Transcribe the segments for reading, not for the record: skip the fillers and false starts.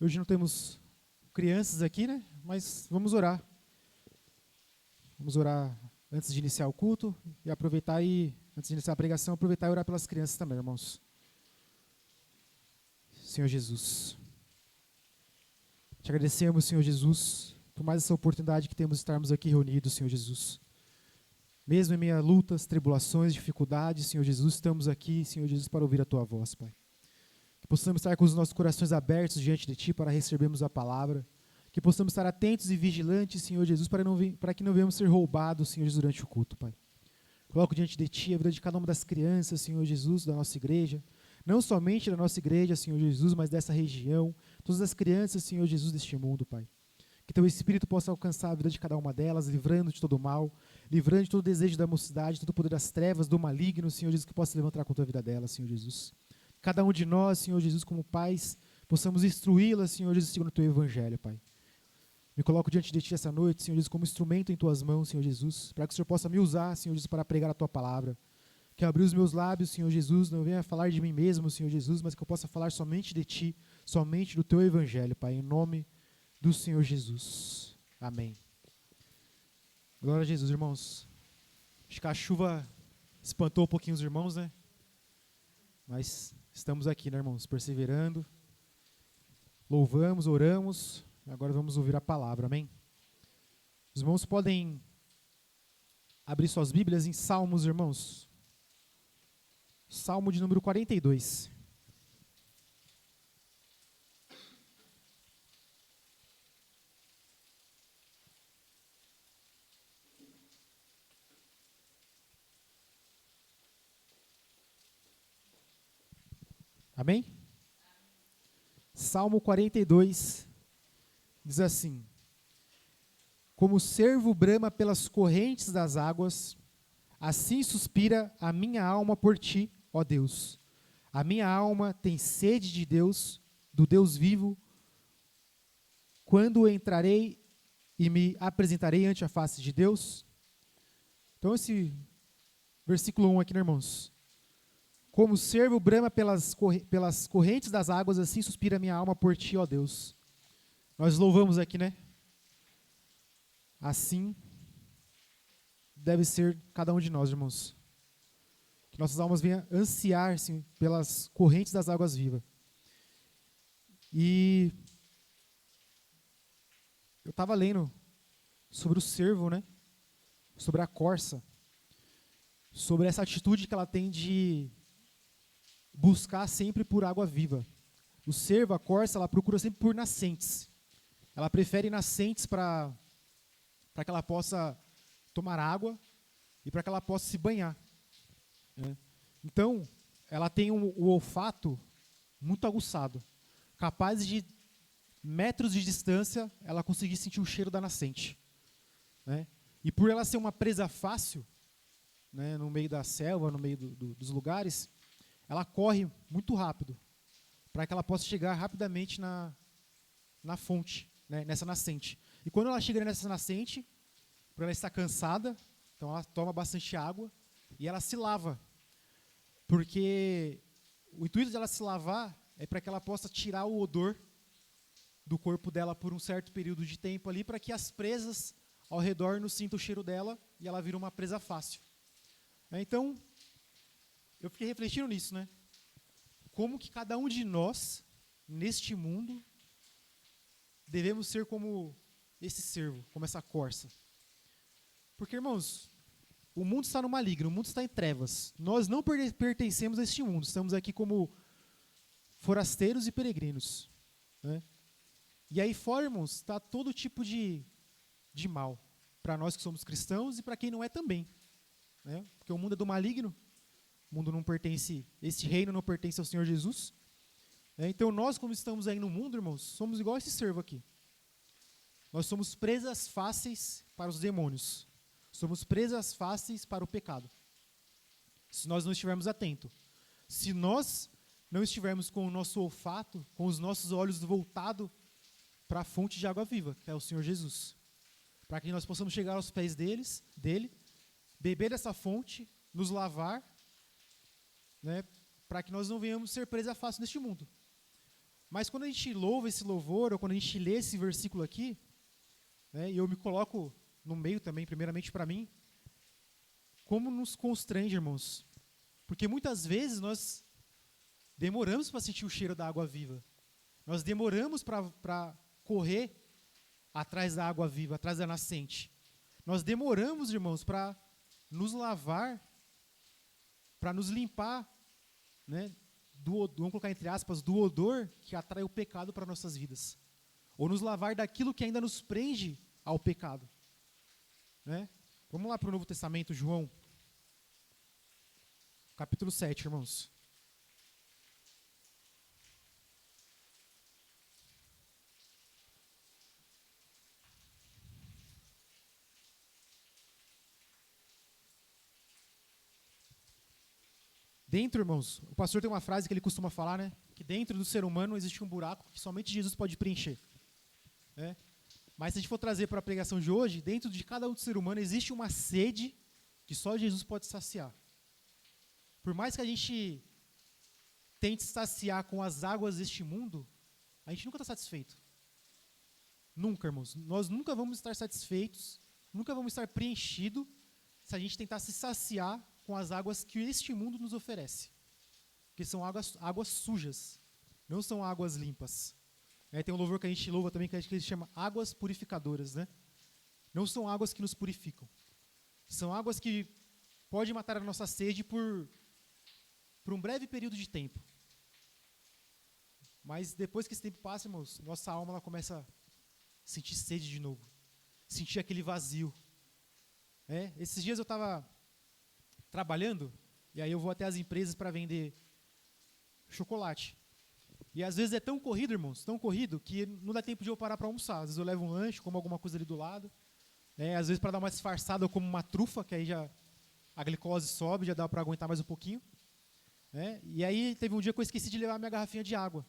Hoje não temos crianças aqui, né? Mas vamos orar. Vamos orar antes de iniciar o culto e aproveitar antes de iniciar a pregação, aproveitar e orar pelas crianças também, irmãos. Senhor Jesus, te agradecemos, Senhor Jesus, por mais essa oportunidade que temos de estarmos aqui reunidos, Senhor Jesus. Mesmo em meio a lutas, tribulações, dificuldades, Senhor Jesus, estamos aqui, Senhor Jesus, para ouvir a Tua voz, Pai. Que possamos estar com os nossos corações abertos diante de Ti para recebermos a palavra. Que possamos estar atentos e vigilantes, Senhor Jesus, para que não venhamos ser roubados, Senhor Jesus, durante o culto, Pai. Coloco diante de Ti a vida de cada uma das crianças, Senhor Jesus, da nossa igreja. Não somente da nossa igreja, Senhor Jesus, mas dessa região. Todas as crianças, Senhor Jesus, deste mundo, Pai. Que Teu Espírito possa alcançar a vida de cada uma delas, livrando de todo o mal, livrando de todo o desejo da mocidade, todo o poder das trevas, do maligno, Senhor Jesus, que possa levantar contra a vida delas, Senhor Jesus. Cada um de nós, Senhor Jesus, como pais, possamos instruí-las, Senhor Jesus, segundo o Teu Evangelho, Pai. Me coloco diante de Ti essa noite, Senhor Jesus, como instrumento em Tuas mãos, Senhor Jesus, para que o Senhor possa me usar, Senhor Jesus, para pregar a Tua palavra. Que eu abrir os meus lábios, Senhor Jesus, não venha falar de mim mesmo, Senhor Jesus, mas que eu possa falar somente de Ti, somente do Teu Evangelho, Pai, em nome do Senhor Jesus. Amém. Glória a Jesus, irmãos. Acho que a chuva espantou um pouquinho os irmãos, né? Mas estamos aqui, né, irmãos, perseverando. Louvamos, oramos. Agora vamos ouvir a palavra, amém? Os irmãos podem abrir suas Bíblias em Salmos, irmãos. Salmo de número 42. Amém? Salmo 42 diz assim: Como o cervo brama pelas correntes das águas, assim suspira a minha alma por Ti, ó Deus. A minha alma tem sede de Deus, do Deus vivo. Quando entrarei e me apresentarei ante a face de Deus? Então esse versículo 1 aqui, né, irmãos? Como o cervo brama pelas correntes das águas, assim suspira a minha alma por Ti, ó Deus. Nós louvamos aqui, né? Assim deve ser cada um de nós, irmãos. Que nossas almas venham ansiar, sim, pelas correntes das águas vivas. E eu estava lendo sobre o cervo, né? Sobre a corça. Sobre essa atitude que ela tem de buscar sempre por água viva. O cervo, a corça, ela procura sempre por nascentes. Ela prefere nascentes para que ela possa tomar água e para que ela possa se banhar, né? Então, ela tem o olfato muito aguçado, capaz de metros de distância ela conseguir sentir o cheiro da nascente, né? E por ela ser uma presa fácil, né, no meio da selva, no meio dos lugares, ela corre muito rápido para que ela possa chegar rapidamente na fonte, né, nessa nascente. E quando ela chega nessa nascente, por ela estar cansada, então ela toma bastante água e ela se lava. Porque o intuito dela se lavar é para que ela possa tirar o odor do corpo dela por um certo período de tempo ali, para que as presas ao redor não sintam o cheiro dela e ela vira uma presa fácil. Então, eu fiquei refletindo nisso, né? Como que cada um de nós, neste mundo, devemos ser como esse cervo, como essa corça. Porque, irmãos, o mundo está no maligno, o mundo está em trevas. Nós não pertencemos a este mundo, estamos aqui como forasteiros e peregrinos, né? E aí fora, irmãos, está todo tipo de mal, para nós que somos cristãos e para quem não é também, né? Porque o mundo é do maligno, o mundo não pertence, esse reino não pertence ao Senhor Jesus. Então nós, como estamos aí no mundo, irmãos, somos igual a esse servo aqui. Nós somos presas fáceis para os demônios. Somos presas fáceis para o pecado. Se nós não estivermos atentos. Se nós não estivermos com o nosso olfato, com os nossos olhos voltados para a fonte de água viva, que é o Senhor Jesus. Para que nós possamos chegar aos pés dele, beber dessa fonte, nos lavar, né, para que nós não venhamos ser presa fácil neste mundo. Mas quando a gente louva esse louvor, ou quando a gente lê esse versículo aqui, né, e eu me coloco no meio também, primeiramente para mim, como nos constrange, irmãos? Porque muitas vezes nós demoramos para sentir o cheiro da água viva. Nós demoramos para correr atrás da água viva, atrás da nascente. Nós demoramos, irmãos, para nos lavar, para nos limpar, né, vamos colocar entre aspas, do odor que atrai o pecado para nossas vidas. Ou nos lavar daquilo que ainda nos prende ao pecado. Né? Vamos lá para o Novo Testamento, João. Capítulo 7, irmãos. Dentro, irmãos, o pastor tem uma frase que ele costuma falar, né? Que dentro do ser humano existe um buraco que somente Jesus pode preencher. Né? Mas se a gente for trazer para a pregação de hoje, dentro de cada um do ser humano existe uma sede que só Jesus pode saciar. Por mais que a gente tente saciar com as águas deste mundo, a gente nunca está satisfeito. Nunca, irmãos. Nós nunca vamos estar satisfeitos, nunca vamos estar preenchidos se a gente tentar se saciar com as águas que este mundo nos oferece. Porque são águas sujas, não são águas limpas. Tem um louvor que a gente louva também, que a gente chama águas purificadoras. Né? Não são águas que nos purificam. São águas que podem matar a nossa sede por um breve período de tempo. Mas depois que esse tempo passa, irmãos, nossa alma ela começa a sentir sede de novo. Sentir aquele vazio. Esses dias eu estava trabalhando, e aí eu vou até as empresas para vender chocolate. E às vezes é tão corrido, irmãos, tão corrido, que não dá tempo de eu parar para almoçar. Às vezes eu levo um lanche, como alguma coisa ali do lado. Às vezes para dar uma disfarçada eu como uma trufa, que aí já a glicose sobe, já dá para aguentar mais um pouquinho. E aí teve um dia que eu esqueci de levar a minha garrafinha de água.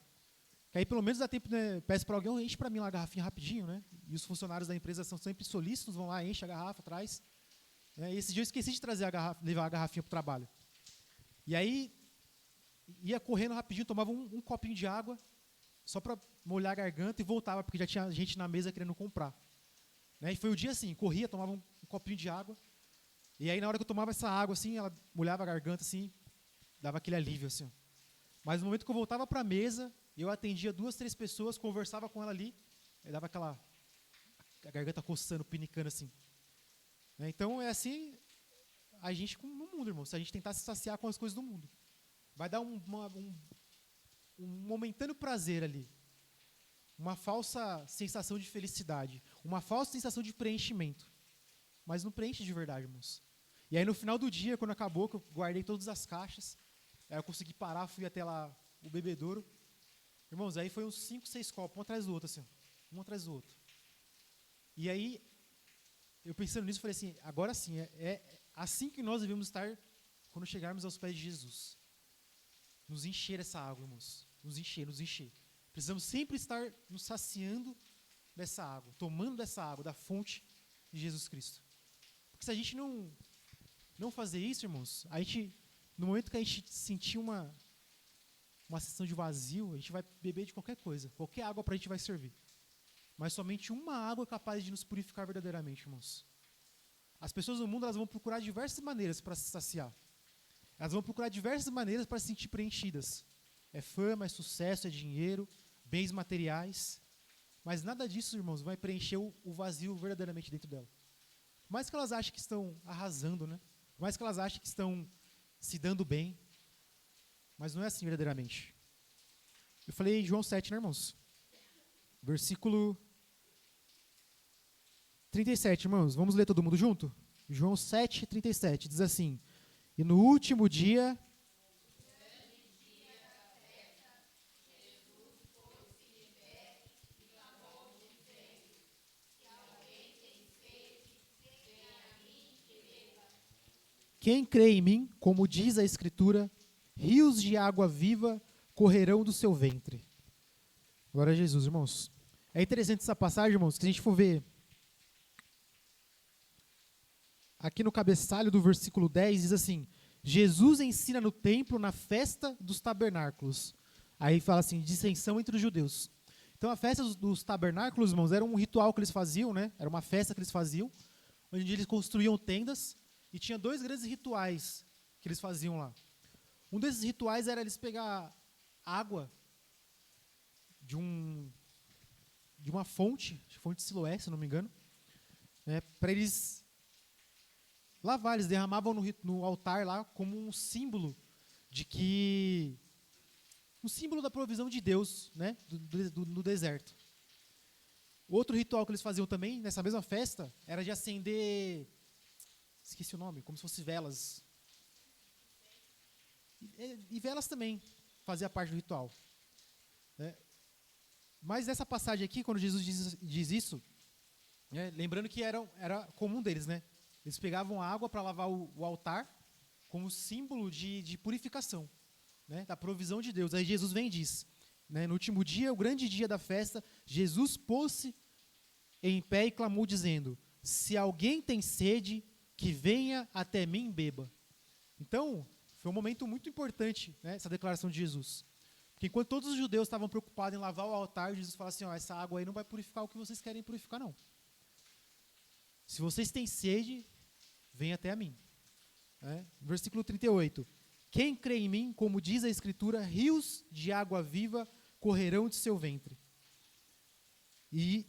Que aí pelo menos dá tempo, né, peço para alguém, enche para mim lá a garrafinha rapidinho, né? E os funcionários da empresa são sempre solícitos, vão lá, enche a garrafa, traz. E esse dia eu esqueci de trazer levar a garrafinha para o trabalho. E aí, ia correndo rapidinho, tomava um copinho de água, só para molhar a garganta e voltava, porque já tinha gente na mesa querendo comprar. E foi o dia assim, corria, tomava um copinho de água, e aí na hora que eu tomava essa água, assim, ela molhava a garganta, assim, dava aquele alívio, assim. Mas no momento que eu voltava para a mesa, eu atendia 2, 3 pessoas, conversava com ela ali, aí dava a garganta coçando, pinicando, assim. Então é assim a gente no mundo, irmão. Se a gente tentar se saciar com as coisas do mundo, vai dar um momentâneo prazer ali, uma falsa sensação de felicidade, uma falsa sensação de preenchimento, mas não preenche de verdade, irmãos. E aí no final do dia, quando acabou, que eu guardei todas as caixas, aí eu consegui parar, fui até lá o bebedouro, irmãos, aí foi uns 5, 6 copos, um atrás do outro, assim, um atrás do outro. E aí eu pensando nisso, falei assim, agora sim, é assim que nós devemos estar quando chegarmos aos pés de Jesus. Nos encher essa água, irmãos. Nos encher, nos encher. Precisamos sempre estar nos saciando dessa água, tomando dessa água, da fonte de Jesus Cristo. Porque se a gente não fazer isso, irmãos, no momento que a gente sentir uma sensação de vazio, a gente vai beber de qualquer coisa. Qualquer água para a gente vai servir. Mas somente uma água é capaz de nos purificar verdadeiramente, irmãos. As pessoas no mundo elas vão procurar diversas maneiras para se saciar. Elas vão procurar diversas maneiras para se sentir preenchidas. É fama, é sucesso, é dinheiro, bens materiais. Mas nada disso, irmãos, vai preencher o vazio verdadeiramente dentro dela. Por mais que elas achem que estão arrasando, né? Por mais que elas achem que estão se dando bem. Mas não é assim verdadeiramente. Eu falei em João 7, né, irmãos? Versículo 37, irmãos. Vamos ler todo mundo junto? João 7, 37. Diz assim: E no último dia... Quem crê em mim, como diz a Escritura, rios de água viva correrão do seu ventre. Glória a Jesus, irmãos. É interessante essa passagem, irmãos, que se a gente for ver aqui no cabeçalho do versículo 10, diz assim: Jesus ensina no templo na festa dos tabernáculos, Aí fala assim, dissensão entre os judeus. Então a festa dos tabernáculos, irmãos, era um ritual que eles faziam, né? Era uma festa que eles faziam, onde eles construíam tendas e tinha dois grandes rituais que eles faziam lá. Um desses rituais era eles pegar água de uma fonte de Siloé, se não me engano, né, para eles lavar. Eles derramavam no altar lá como um símbolo um símbolo da provisão de Deus, né, no deserto. Outro ritual que eles faziam também, nessa mesma festa, era de acender, esqueci o nome, como se fosse velas. E velas também fazia parte do ritual. Né? Mas nessa passagem aqui, quando Jesus diz isso, né, lembrando que era comum deles, né? Eles pegavam água para lavar o altar como símbolo de purificação, né, da provisão de Deus. Aí Jesus vem e diz, né, no último dia, o grande dia da festa, Jesus pôs-se em pé e clamou dizendo, se alguém tem sede, que venha até mim e beba. Então, foi um momento muito importante, né, essa declaração de Jesus. Porque enquanto todos os judeus estavam preocupados em lavar o altar, Jesus fala assim, essa água aí não vai purificar o que vocês querem purificar, não. Se vocês têm sede, venha até a mim. Versículo 38. Quem crê em mim, como diz a Escritura, rios de água viva correrão de seu ventre. E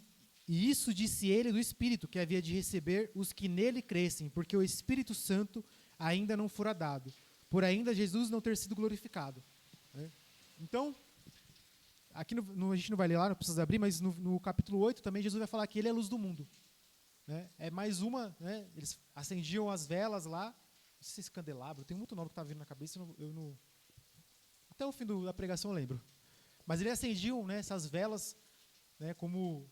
isso disse ele do Espírito, que havia de receber os que nele crescem, porque o Espírito Santo ainda não fora dado, por ainda Jesus não ter sido glorificado. Então, aqui a gente não vai ler lá, não precisa abrir, mas no capítulo 8 também Jesus vai falar que ele é a luz do mundo. Né? É mais uma, né? Eles acendiam as velas lá, não sei se esse candelabro, tem muito nome que está vindo na cabeça, até o fim da pregação eu lembro. Mas eles acendiam, né, essas velas, né, como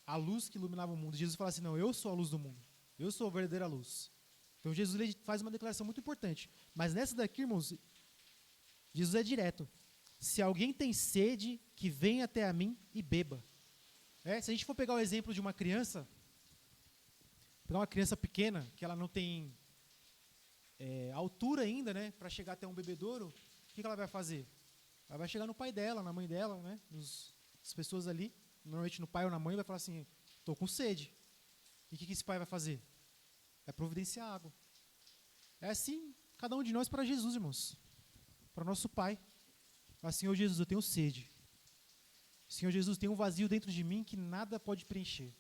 a luz que iluminava o mundo. Jesus fala assim, não, eu sou a luz do mundo, eu sou a verdadeira luz. Então Jesus ele faz uma declaração muito importante. Mas nessa daqui, irmãos, Jesus é direto. Se alguém tem sede, que venha até a mim e beba. Se a gente for pegar o exemplo de uma criança, pegar uma criança pequena, que ela não tem altura ainda, né, para chegar até um bebedouro, o que ela vai fazer? Ela vai chegar no pai dela, na mãe dela, né, as pessoas ali, normalmente no pai ou na mãe, vai falar assim, estou com sede. E o que esse pai vai fazer? Vai providenciar água. É assim, cada um de nós para Jesus, irmãos. Para o nosso pai. Fala, Senhor Jesus, eu tenho sede. Senhor Jesus, tem um vazio dentro de mim que nada pode preencher.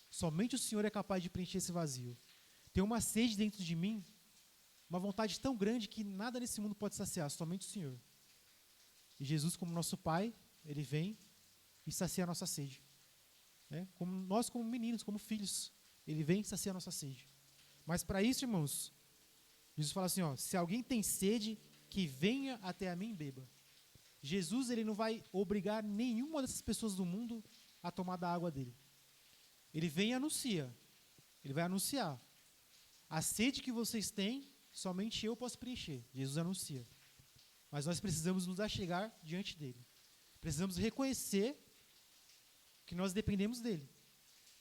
Somente o Senhor é capaz de preencher esse vazio. Tem uma sede dentro de mim, uma vontade tão grande que nada nesse mundo pode saciar, somente o Senhor. E Jesus, como nosso Pai, Ele vem e sacia a nossa sede. Como nós, como meninos, como filhos, Ele vem e sacia a nossa sede. Mas para isso, irmãos, Jesus fala assim, se alguém tem sede, que venha até a mim e beba. Jesus, Ele não vai obrigar nenhuma dessas pessoas do mundo a tomar da água dele. Ele vem e anuncia. Ele vai anunciar. A sede que vocês têm, somente eu posso preencher. Jesus anuncia. Mas nós precisamos nos achegar diante dele. Precisamos reconhecer que nós dependemos dele.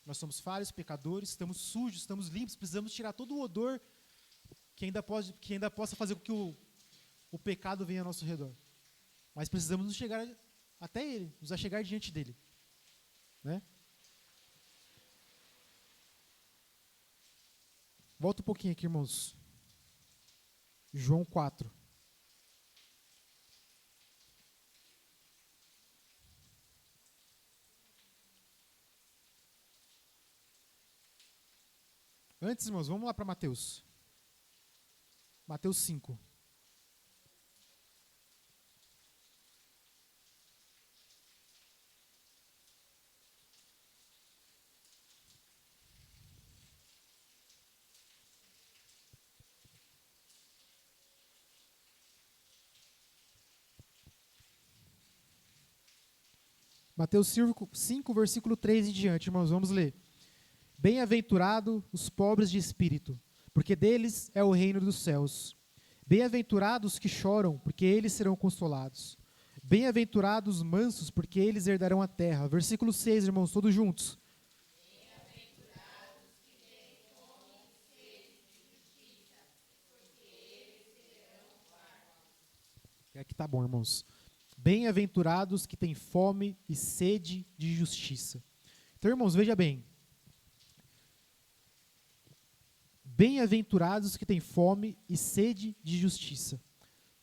Nós somos falhos, pecadores, estamos sujos, estamos limpos, precisamos tirar todo o odor que ainda possa fazer com que o pecado venha ao nosso redor. Mas precisamos nos chegar até ele, nos achegar diante dele. Né? Volta um pouquinho aqui, irmãos. João 4. Antes, irmãos, vamos lá para Mateus. Mateus 5. Mateus 5, versículo 3 em diante, irmãos, vamos ler. Bem-aventurado os pobres de espírito, porque deles é o reino dos céus. Bem-aventurados os que choram, porque eles serão consolados. Bem-aventurados os mansos, porque eles herdarão a terra. Versículo 6, irmãos, todos juntos. Bem-aventurados que têm fome e sede de justiça, porque eles serão fartos. Aqui tá bom, irmãos. Bem-aventurados que têm fome e sede de justiça. Então, irmãos, veja bem. Bem-aventurados que têm fome e sede de justiça.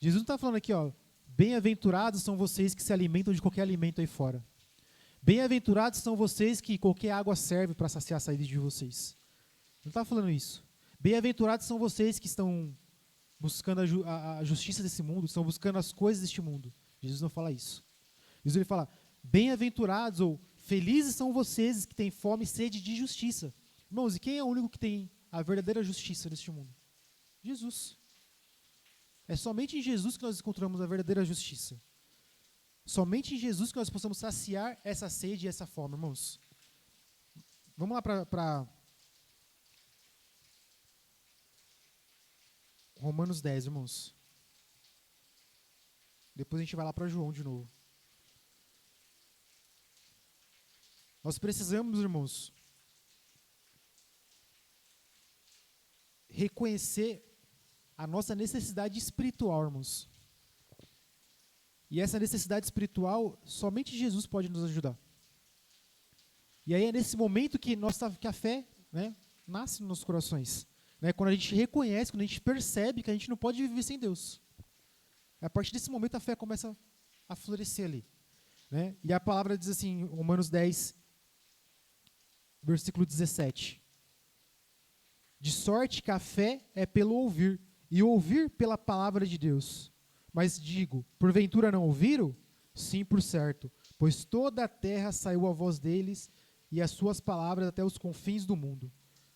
Jesus não está falando aqui, ó, bem-aventurados são vocês que se alimentam de qualquer alimento aí fora. Bem-aventurados são vocês que qualquer água serve para saciar a sede de vocês. Não está falando isso. Bem-aventurados são vocês que estão buscando a justiça desse mundo, estão buscando as coisas deste mundo. Jesus não fala isso. Jesus ele fala, bem-aventurados ou felizes são vocês que têm fome e sede de justiça. Irmãos, e quem é o único que tem a verdadeira justiça neste mundo? Jesus. É somente em Jesus que nós encontramos a verdadeira justiça. Somente em Jesus que nós possamos saciar essa sede e essa fome, irmãos. Vamos lá para Romanos 10, irmãos. Depois a gente vai lá para João de novo. Nós precisamos, irmãos, reconhecer a nossa necessidade espiritual, irmãos. E essa necessidade espiritual, somente Jesus pode nos ajudar. E aí é nesse momento que a fé, né, nasce nos nossos corações. Né, quando a gente reconhece, quando a gente percebe que a gente não pode viver sem Deus. A partir desse momento a fé começa a florescer ali. Né? E a palavra diz assim, Romanos 10, versículo 17. De sorte que a fé é pelo ouvir, e ouvir pela palavra de Deus. Mas digo, porventura não ouviram? Sim, por certo, pois toda a terra saiu a voz deles, e as suas palavras até os confins do mundo.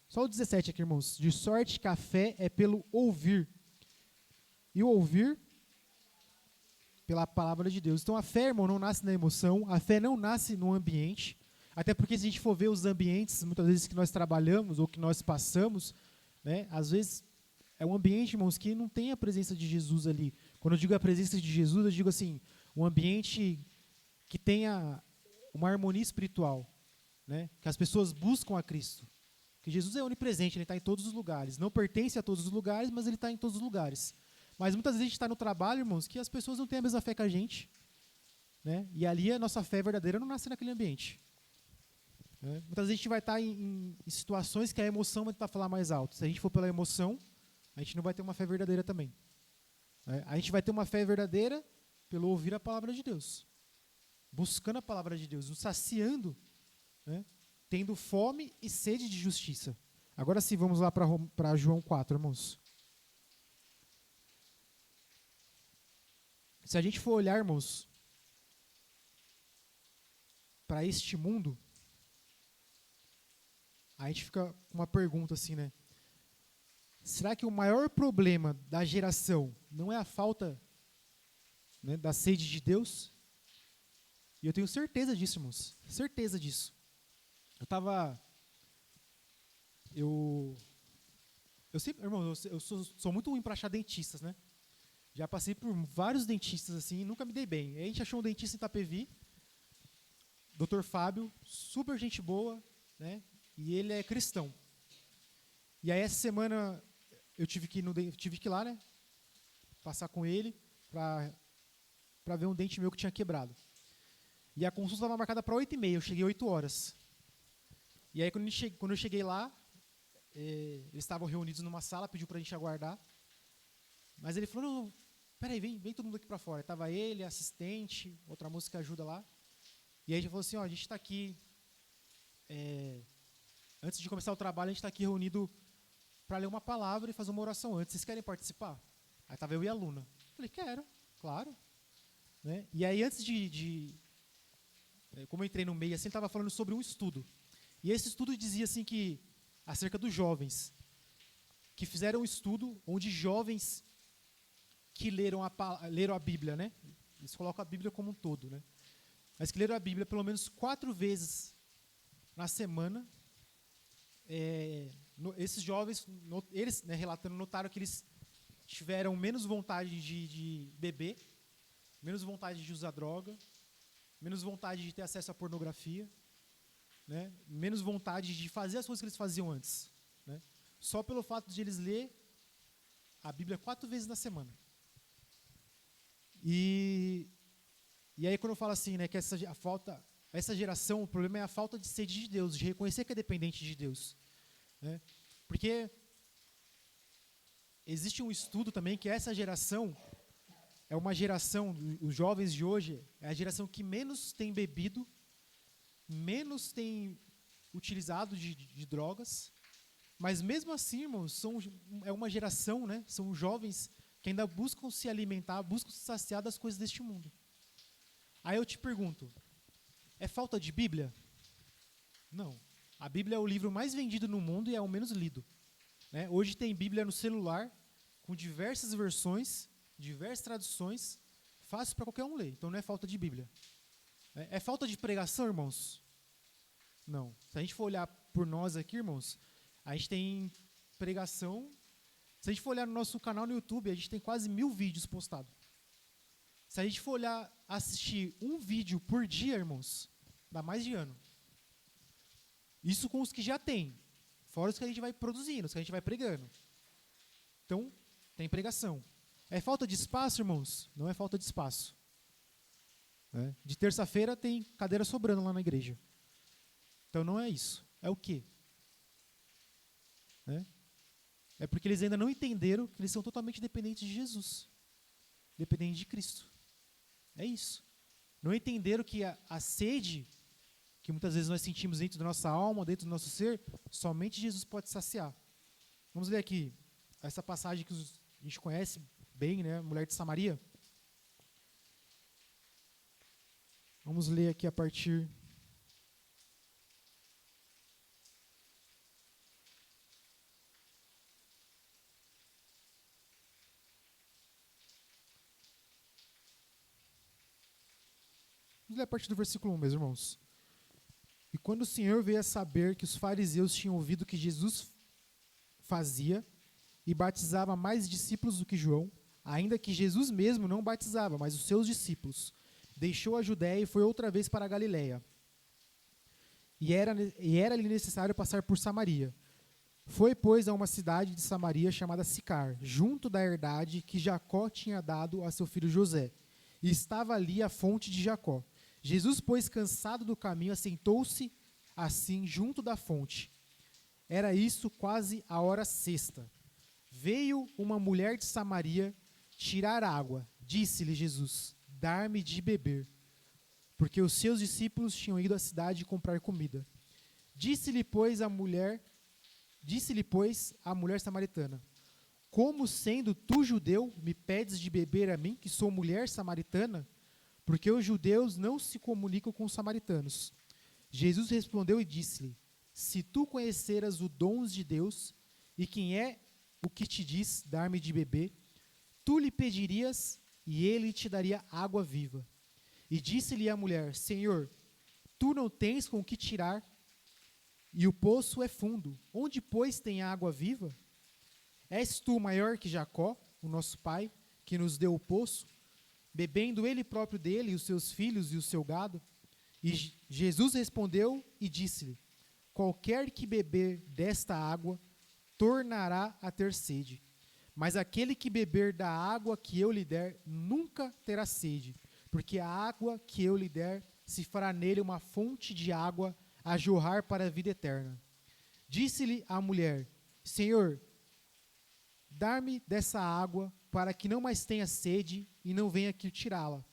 Só o 17 aqui, irmãos. De sorte que a fé é pelo ouvir. E o ouvir pela palavra de Deus. Então a fé, irmão, não nasce na emoção, a fé não nasce no ambiente. Até porque se a gente for ver os ambientes, muitas vezes que nós trabalhamos ou que nós passamos, né, às vezes é um ambiente, irmãos, que não tem a presença de Jesus ali. Quando eu digo a presença de Jesus, eu digo assim, um ambiente que tenha uma harmonia espiritual, né, que as pessoas buscam a Cristo. Porque Jesus é onipresente, ele está em todos os lugares. Não pertence a todos os lugares, mas ele está em todos os lugares. Mas muitas vezes a gente está no trabalho, irmãos, que as pessoas não têm a mesma fé que a gente. Né? E ali a nossa fé verdadeira não nasce naquele ambiente. Né? Muitas vezes a gente vai estar em situações que a emoção vai tentar falar mais alto. Se a gente for pela emoção, a gente não vai ter uma fé verdadeira também. Né? A gente vai ter uma fé verdadeira pelo ouvir a palavra de Deus. Buscando a palavra de Deus, nos saciando, né? Tendo fome e sede de justiça. Agora sim, vamos lá para João 4, irmãos. Se a gente for olhar, irmãos, para este mundo, a gente fica com uma pergunta assim, né? Será que o maior problema da geração não é a falta, né, da sede de Deus? E eu tenho certeza disso, irmãos. Certeza disso. Eu sempre, irmão, eu sou muito ruim para achar dentistas, né? Já passei por vários dentistas assim, e nunca me dei bem. Aí a gente achou um dentista em Itapevi, Dr. Fábio, super gente boa, né? E ele é cristão. E aí essa semana eu tive que ir lá, né? Passar com ele para ver um dente meu que tinha quebrado. E a consulta estava marcada para 8h30, eu cheguei 8 horas. E aí quando eu cheguei lá, eles estavam reunidos numa sala, pediu para a gente aguardar. Mas ele falou, não, peraí, vem todo mundo aqui para fora. Estava ele, assistente, outra moça que ajuda lá. E aí a gente falou assim, ó, a gente está aqui, antes de começar o trabalho, a gente está aqui reunido para ler uma palavra e fazer uma oração antes. Vocês querem participar? Aí estava eu e a Luna. Falei, quero, claro. Né? E aí antes como eu entrei no meio, assim, ele estava falando sobre um estudo. E esse estudo dizia assim que, acerca dos jovens, que fizeram um estudo onde jovens que leram a Bíblia, né? Eles colocam a Bíblia como um todo, né? Mas que leram a Bíblia pelo menos 4 vezes na semana. Esses jovens, eles, né, relatando, notaram que eles tiveram menos vontade de beber, menos vontade de usar droga, menos vontade de ter acesso à pornografia, né? Menos vontade de fazer as coisas que eles faziam antes, né? Só pelo fato de eles ler a Bíblia 4 vezes na semana. E E aí quando eu falo assim, né, que essa geração, o problema é a falta de sede de Deus, de reconhecer que é dependente de Deus, né? Porque existe um estudo também que essa geração é uma geração, os jovens de hoje, é a geração que menos tem bebido, menos tem utilizado de drogas, mas mesmo assim, irmãos, é uma geração, né? São jovens que ainda buscam se alimentar, buscam se saciar das coisas deste mundo. Aí eu te pergunto, é falta de Bíblia? Não. A Bíblia é o livro mais vendido no mundo e é o menos lido, né? Hoje tem Bíblia no celular, com diversas versões, diversas traduções, fácil para qualquer um ler. Então não é falta de Bíblia. É falta de pregação, irmãos? Não. Se a gente for olhar por nós aqui, irmãos, a gente tem pregação. Se a gente for olhar no nosso canal no YouTube, a gente tem quase 1000 vídeos postados. Se a gente for olhar, assistir um vídeo por dia, irmãos, dá mais de ano. Isso com os que já tem, fora os que a gente vai produzindo, os que a gente vai pregando. Então, tem pregação. É falta de espaço, irmãos? Não é falta de espaço. De terça-feira tem cadeira sobrando lá na igreja. Então não é isso. É o quê? É porque eles ainda não entenderam que eles são totalmente dependentes de Jesus. Dependentes de Cristo. É isso. Não entenderam que a sede, que muitas vezes nós sentimos dentro da nossa alma, dentro do nosso ser, somente Jesus pode saciar. Vamos ler aqui essa passagem que a gente conhece bem, né? Mulher de Samaria. Vamos ler aqui a partir... Vamos ler a partir do versículo 1 mesmo, irmãos. E quando o Senhor veio a saber que os fariseus tinham ouvido que Jesus fazia e batizava mais discípulos do que João, ainda que Jesus mesmo não batizava, mas os seus discípulos, deixou a Judéia e foi outra vez para a Galiléia. E era-lhe necessário passar por Samaria. Foi, pois, a uma cidade de Samaria chamada Sicar, junto da herdade que Jacó tinha dado a seu filho José. E estava ali a fonte de Jacó. Jesus, pois, cansado do caminho, assentou-se assim junto da fonte. Era isso quase a hora sexta. Veio uma mulher de Samaria tirar água. Disse-lhe Jesus: dar-me de beber. Porque os seus discípulos tinham ido à cidade comprar comida. Disse-lhe, pois, a mulher samaritana: como sendo tu judeu, me pedes de beber a mim, que sou mulher samaritana? Porque os judeus não se comunicam com os samaritanos. Jesus respondeu e disse-lhe: se tu conheceras os dons de Deus, e quem é o que te diz dar-me de beber, tu lhe pedirias, e ele te daria água viva. E disse-lhe a mulher: Senhor, tu não tens com o que tirar, e o poço é fundo. Onde, pois, tem água viva? És tu maior que Jacó, o nosso pai, que nos deu o poço, bebendo ele próprio dele, e os seus filhos e o seu gado? E Jesus respondeu e disse-lhe: qualquer que beber desta água, tornará a ter sede. Mas aquele que beber da água que eu lhe der, nunca terá sede, porque a água que eu lhe der se fará nele uma fonte de água a jorrar para a vida eterna. Disse-lhe a mulher: Senhor, dá-me dessa água, para que não mais tenha sede e não venha aqui tirá-la.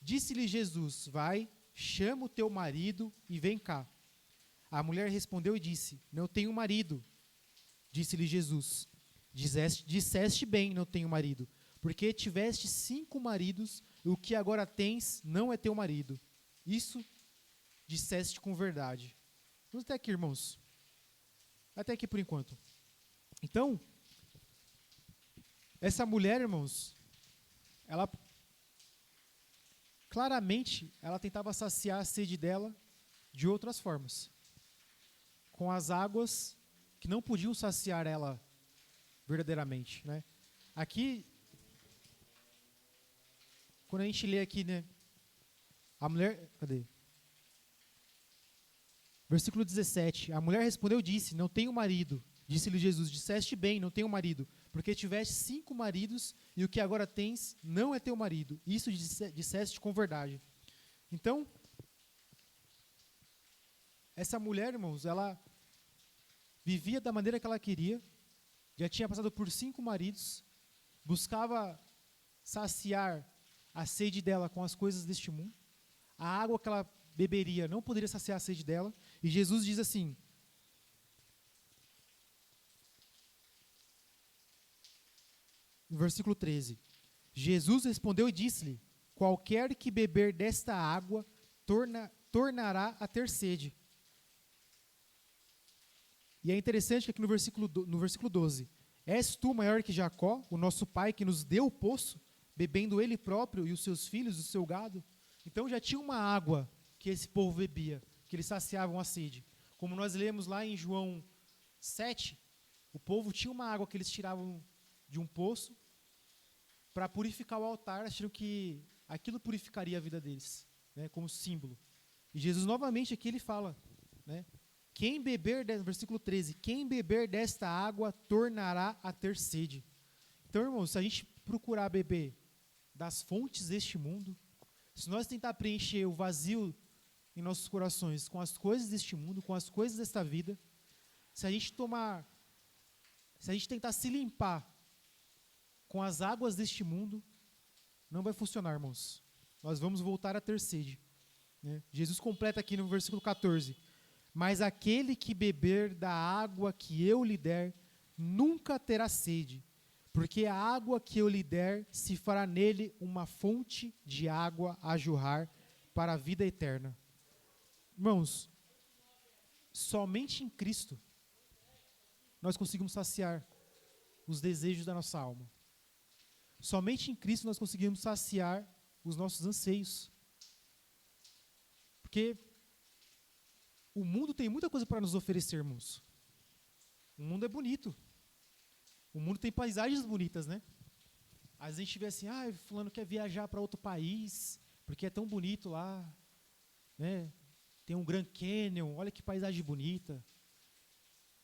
Disse-lhe Jesus: vai, chama o teu marido e vem cá. A mulher respondeu e disse: não tenho marido. Disse-lhe Jesus: disseste bem, não tenho marido, porque tiveste 5 maridos, e o que agora tens não é teu marido. Isso disseste com verdade. Vamos até aqui, irmãos. Até aqui por enquanto. Então, essa mulher, irmãos, ela claramente ela tentava saciar a sede dela de outras formas, com as águas que não podiam saciar ela verdadeiramente, né? Aqui, quando a gente lê aqui, né, a mulher, cadê? Versículo 17, a mulher respondeu e disse: não tenho marido. Disse-lhe Jesus: disseste bem, não tenho marido, porque tiveste 5 maridos, e o que agora tens não é teu marido. Isso disseste com verdade. Então, essa mulher, irmãos, ela vivia da maneira que ela queria, já tinha passado por 5 maridos, buscava saciar a sede dela com as coisas deste mundo. A água que ela beberia não poderia saciar a sede dela. E Jesus diz assim, no versículo 13, Jesus respondeu e disse-lhe, qualquer que beber desta água tornará a ter sede. E é interessante que aqui no versículo 12, és tu maior que Jacó, o nosso pai que nos deu o poço, bebendo ele próprio e os seus filhos, o seu gado? Então já tinha uma água que esse povo bebia, que eles saciavam a sede. Como nós lemos lá em João 7, o povo tinha uma água que eles tiravam de um poço para purificar o altar, achando que aquilo purificaria a vida deles, né, como símbolo. E Jesus novamente aqui ele fala, né, versículo 13, quem beber desta água tornará a ter sede. Então, irmãos, se a gente procurar beber das fontes deste mundo, se nós tentar preencher o vazio em nossos corações com as coisas deste mundo, com as coisas desta vida, se a gente tentar se limpar com as águas deste mundo, não vai funcionar, irmãos. Nós vamos voltar a ter sede, né? Jesus completa aqui no versículo 14, mas aquele que beber da água que eu lhe der, nunca terá sede, porque a água que eu lhe der se fará nele uma fonte de água a jorrar para a vida eterna. Irmãos, somente em Cristo nós conseguimos saciar os desejos da nossa alma. Somente em Cristo nós conseguimos saciar os nossos anseios. Porque o mundo tem muita coisa para nos oferecer, irmãos. O mundo é bonito. O mundo tem paisagens bonitas, né? Às vezes a gente vê assim, fulano quer viajar para outro país, porque é tão bonito lá, né? Tem um Grand Canyon, olha que paisagem bonita.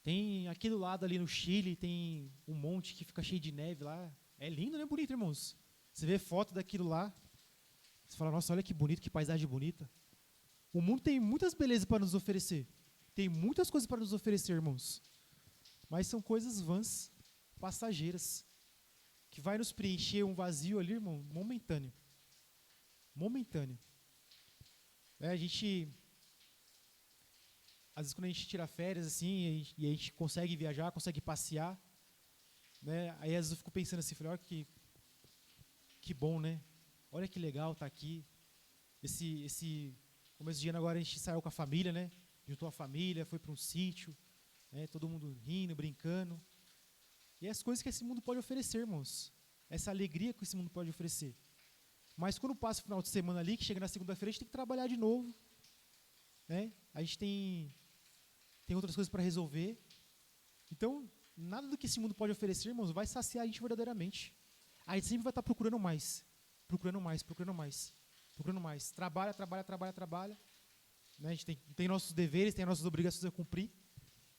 Tem aqui do lado ali no Chile, tem um monte que fica cheio de neve lá. É lindo, né? Bonito, irmãos. Você vê foto daquilo lá, você fala, nossa, olha que bonito, que paisagem bonita. O mundo tem muitas belezas para nos oferecer. Tem muitas coisas para nos oferecer, irmãos. Mas são coisas vãs, passageiras, que vai nos preencher um vazio ali, irmão, momentâneo. Momentâneo. A gente, às vezes quando a gente tira férias assim, e a gente consegue viajar, consegue passear, né? Aí às vezes eu fico pensando assim, olha que bom, né? Olha que legal estar aqui. Esse começo de ano agora a gente saiu com a família, né? Juntou a família, foi para um sítio, né? Todo mundo rindo, brincando. E as coisas que esse mundo pode oferecer, irmãos. Essa alegria que esse mundo pode oferecer. Mas quando passa o final de semana ali, que chega na segunda-feira, a gente tem que trabalhar de novo, né? A gente tem outras coisas para resolver. Então, nada do que esse mundo pode oferecer, irmãos, vai saciar a gente verdadeiramente. A gente sempre vai estar procurando mais. Procurando mais, procurando mais. Procurando mais. Trabalha. Né? A gente tem nossos deveres, tem nossas obrigações a cumprir.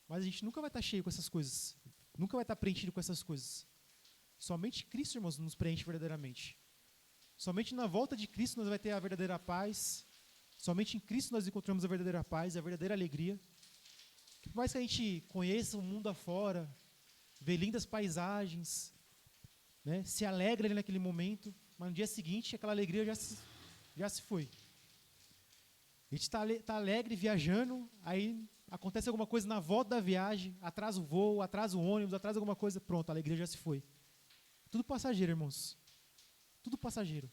Mas a gente nunca vai estar cheio com essas coisas. Nunca vai estar preenchido com essas coisas. Somente Cristo, irmãos, nos preenche verdadeiramente. Somente na volta de Cristo nós vamos ter a verdadeira paz. Somente em Cristo nós encontramos a verdadeira paz, a verdadeira alegria. Por mais que a gente conheça o mundo afora, vê lindas paisagens, né, se alegra ali naquele momento, mas no dia seguinte aquela alegria já se foi. A gente está alegre viajando, aí acontece alguma coisa na volta da viagem, atrasa o voo, atrasa o ônibus, atrasa alguma coisa, pronto, a alegria já se foi. Tudo passageiro, irmãos. Tudo passageiro.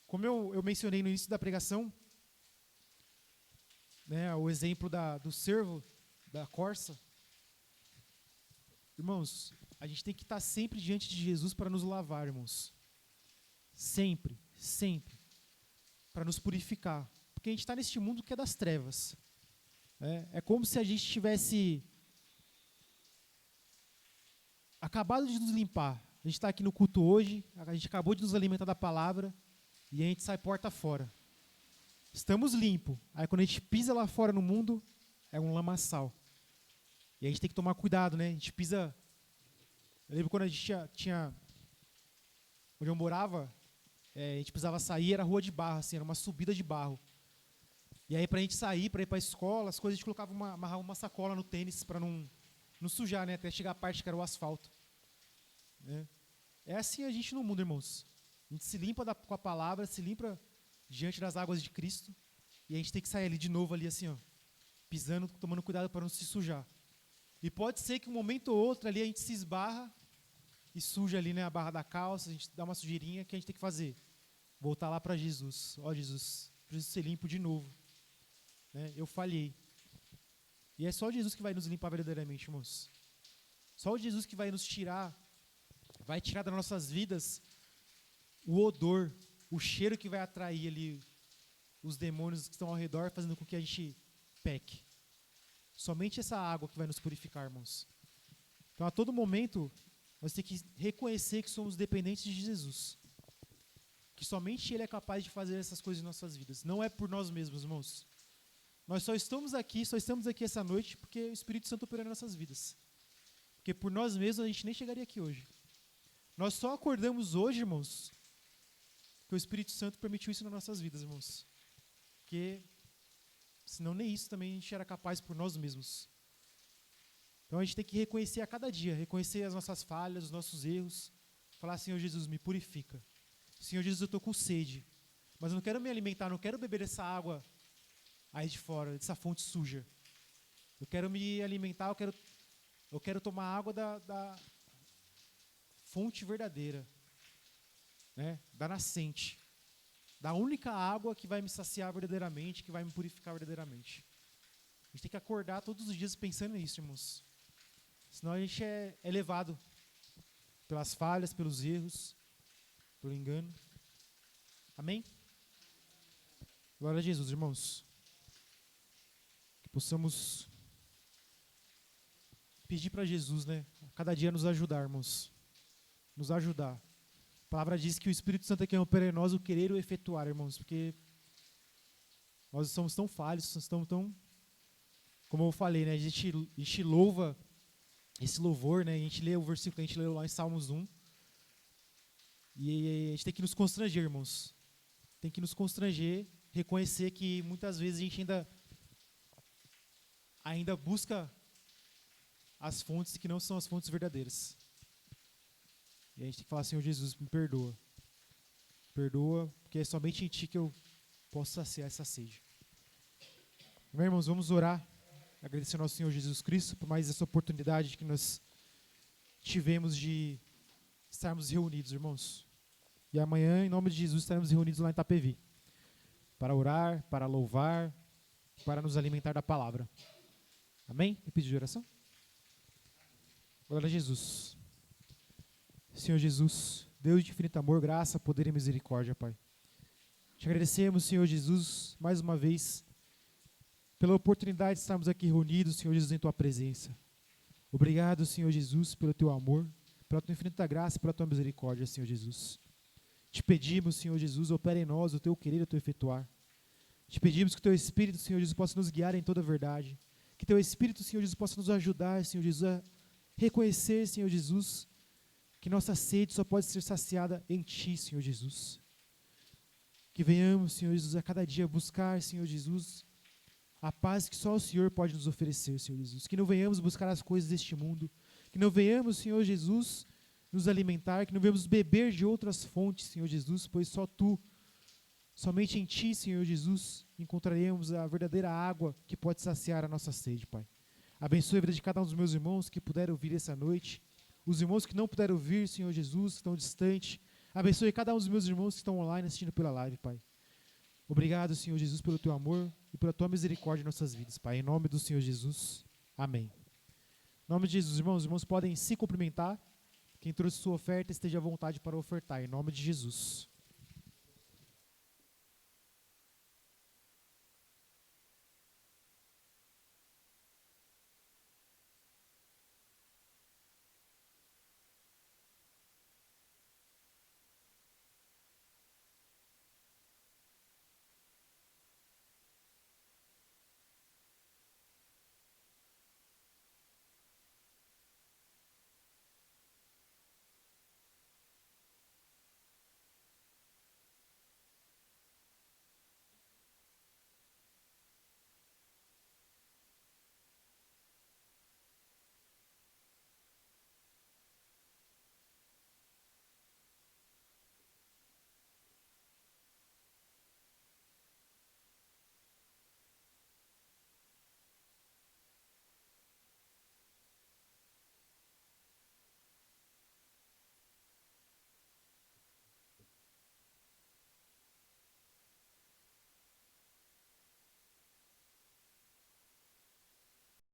Como eu mencionei no início da pregação, né, o exemplo do cervo, da corça. Irmãos, a gente tem que estar sempre diante de Jesus para nos lavar, irmãos. Sempre, sempre. Para nos purificar. Porque a gente está neste mundo que é das trevas. É como se a gente tivesse acabado de nos limpar. A gente está aqui no culto hoje, a gente acabou de nos alimentar da palavra e a gente sai porta fora. Estamos limpos. Aí quando a gente pisa lá fora no mundo, é um lamaçal. E a gente tem que tomar cuidado, né? A gente pisa... Eu lembro quando a gente tinha onde eu morava, a gente precisava sair, era rua de barro, assim, era uma subida de barro. E aí, pra gente sair, pra ir pra escola, as coisas, a gente colocava amarrava uma sacola no tênis pra não sujar, né? Até chegar a parte que era o asfalto. Né? É assim a gente no mundo, irmãos. A gente se limpa com a palavra, se limpa diante das águas de Cristo. E a gente tem que sair ali de novo, ali assim, ó, pisando, tomando cuidado para não se sujar. E pode ser que um momento ou outro ali a gente se esbarra e suja ali, né, a barra da calça, a gente dá uma sujeirinha, que a gente tem que fazer? Voltar lá para Jesus. Ó, Jesus, preciso ser limpo de novo. Né? Eu falhei. E é só Jesus que vai nos limpar verdadeiramente, irmãos. Só o Jesus que vai nos tirar, vai tirar das nossas vidas o odor, o cheiro que vai atrair ali os demônios que estão ao redor, fazendo com que a gente peque. Somente essa água que vai nos purificar, irmãos. Então, a todo momento, nós temos que reconhecer que somos dependentes de Jesus. Que somente Ele é capaz de fazer essas coisas em nossas vidas. Não é por nós mesmos, irmãos. Nós só estamos aqui essa noite porque o Espírito Santo operou em nossas vidas. Porque por nós mesmos a gente nem chegaria aqui hoje. Nós só acordamos hoje, irmãos, porque o Espírito Santo permitiu isso nas nossas vidas, irmãos. Porque senão nem isso também a gente era capaz por nós mesmos. Então a gente tem que reconhecer a cada dia, reconhecer as nossas falhas, os nossos erros. Falar, Senhor Jesus, me purifica. Senhor Jesus, eu estou com sede. Mas eu não quero me alimentar, não quero beber dessa água aí de fora, dessa fonte suja. Eu quero me alimentar, eu quero tomar água da fonte verdadeira, né? Da nascente. Da única água que vai me saciar verdadeiramente, que vai me purificar verdadeiramente. A gente tem que acordar todos os dias pensando nisso, irmãos. Senão a gente é levado pelas falhas, pelos erros, pelo engano. Amém? Glória a Jesus, irmãos. Que possamos pedir para Jesus, né? A cada dia nos ajudar, irmãos. Nos ajudar. A palavra diz que o Espírito Santo é quem opera em nós o querer e o efetuar, irmãos. Porque nós somos tão falhos, somos tão... Como eu falei, né? A gente louva esse louvor, né? A gente lê o versículo que a gente leu lá em Salmos 1. E a gente tem que nos constranger, irmãos. Tem que nos constranger, reconhecer que muitas vezes a gente ainda busca as fontes que não são as fontes verdadeiras. E a gente tem que falar, Senhor Jesus, me perdoa. Perdoa, porque é somente em Ti que eu posso saciar essa sede. Meus irmãos, vamos orar, agradecendo ao Senhor Jesus Cristo por mais essa oportunidade que nós tivemos de estarmos reunidos, irmãos. E amanhã, em nome de Jesus, estaremos reunidos lá em Itapevi, para orar, para louvar, para nos alimentar da palavra. Amém? E pedir de oração? Glória a Jesus. Senhor Jesus, Deus de infinito amor, graça, poder e misericórdia, Pai. Te agradecemos, Senhor Jesus, mais uma vez, pela oportunidade de estarmos aqui reunidos, Senhor Jesus, em Tua presença. Obrigado, Senhor Jesus, pelo Teu amor, pela Tua infinita graça e pela Tua misericórdia, Senhor Jesus. Te pedimos, Senhor Jesus, opera em nós o Teu querer e o Teu efetuar. Te pedimos que o Teu Espírito, Senhor Jesus, possa nos guiar em toda a verdade. Que Teu Espírito, Senhor Jesus, possa nos ajudar, Senhor Jesus, a reconhecer, Senhor Jesus, que nossa sede só pode ser saciada em Ti, Senhor Jesus. Que venhamos, Senhor Jesus, a cada dia buscar, Senhor Jesus, a paz que só o Senhor pode nos oferecer, Senhor Jesus. Que não venhamos buscar as coisas deste mundo. Que não venhamos, Senhor Jesus, nos alimentar. Que não venhamos beber de outras fontes, Senhor Jesus, pois só Tu, somente em Ti, Senhor Jesus, encontraremos a verdadeira água que pode saciar a nossa sede, Pai. Abençoe a vida de cada um dos meus irmãos que puderam ouvir essa noite. Os irmãos que não puderam ouvir, Senhor Jesus, que estão distantes. Abençoe cada um dos meus irmãos que estão online assistindo pela live, Pai. Obrigado, Senhor Jesus, pelo Teu amor e pela Tua misericórdia em nossas vidas, Pai. Em nome do Senhor Jesus. Amém. Em nome de Jesus, irmãos, os irmãos podem se cumprimentar. Quem trouxe sua oferta esteja à vontade para ofertar. Em nome de Jesus.